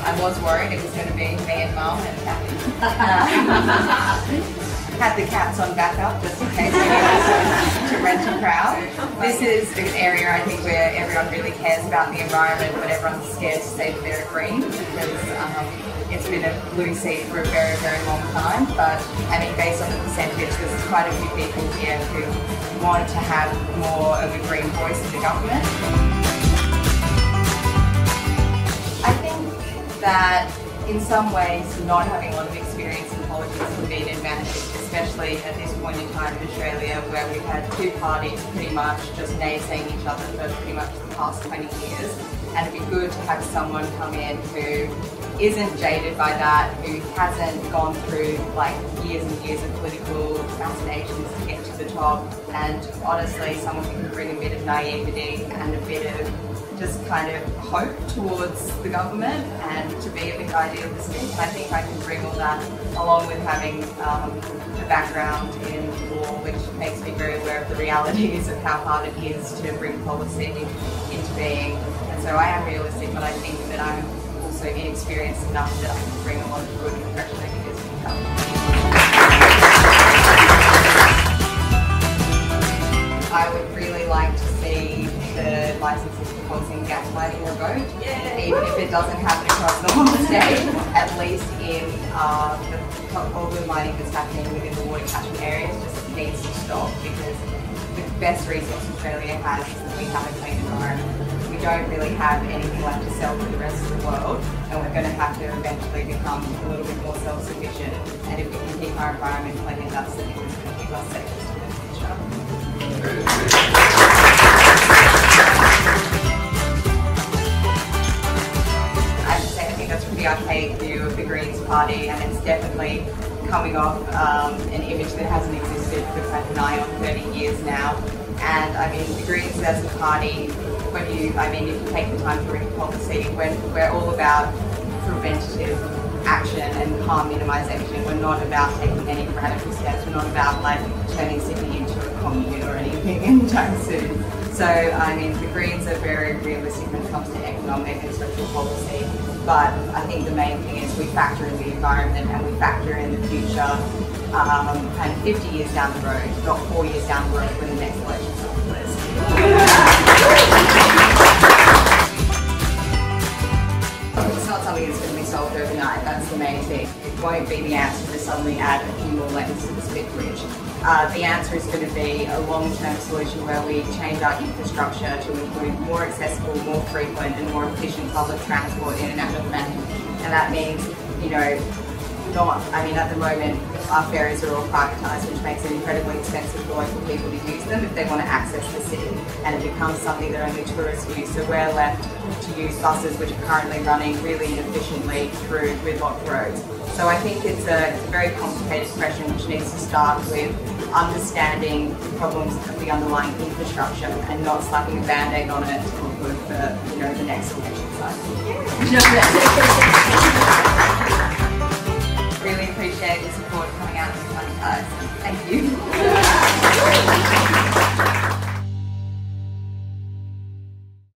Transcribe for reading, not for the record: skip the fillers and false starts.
I was worried it was going to be me and Mum and Kathy. Had the cats on backup just in case we needed to rent a crowd. This is an area I think where everyone really cares about the environment, but everyone's scared to say that they're green because it's been a blue seat for a very, very long time. But I mean, based on the percentage, there's quite a few people here who want to have more of a green voice in the government. I think that in some ways not having a lot of experience in politics can be an advantage, especially at this point in time in Australia where we've had two parties pretty much just naysaying each other for pretty much the past 20 years. And it'd be good to have someone come in who isn't jaded by that, who hasn't gone through like years and years of political machinations to get to the top, and honestly someone who can bring a bit of naivety and a bit of just kind of hope towards the government and to be a bit idealistic. And I think I can bring all that along with having a background in law, which makes me very aware of the realities of how hard it is to bring policy into being. And so I am realistic, but I think that I'm also inexperienced enough that I can bring a lot of good and fresh ideas to the government. I would really like to see the licenses for coal seam gaslighting revoked, even if it doesn't happen across the whole state, at least in the coal mining that's happening within the water catchment areas just needs to stop, because the best resource Australia has is that we have a clean environment. We don't really have anything left to sell to the rest of the world, and we're going to have to eventually become a little bit more self-sufficient. And if we can keep our environment clean, that's the thing that's going to keep us safe in the future. I have to say, I think that's a pretty archaic view of the Greens party, and it's definitely coming off an image that hasn't existed for kind of nigh on 30 years now. And I mean, the Greens as a party, if you take the time to read policy, we're all about preventative action and harm minimisation. We're not about taking any radical steps. We're not about like turning Sydney into a commune or anything anytime soon. So I mean, the Greens are very realistic when it comes to economic and social policy. But I think the main thing is we factor in the environment and we factor in the future, kind of 50 years down the road, not 4 years down the road when the next election's on the list. It's not something that's going to be solved overnight, that's the main thing. It won't be the answer to suddenly add a few more lanes to the spit bridge. The answer is going to be a long-term solution where we change our infrastructure to include more accessible, more frequent and more efficient public transport in and out of Manning. And that means, you know, at the moment our ferries are all privatised, which makes it incredibly expensive for local people to use them if they want to access the city, and it becomes something that only tourists use. So we're left to use buses which are currently running really inefficiently through gridlocked roads. So I think it's a very complicated question which needs to start with understanding the problems of the underlying infrastructure and not slapping a band-aid on it to look good for the next election cycle.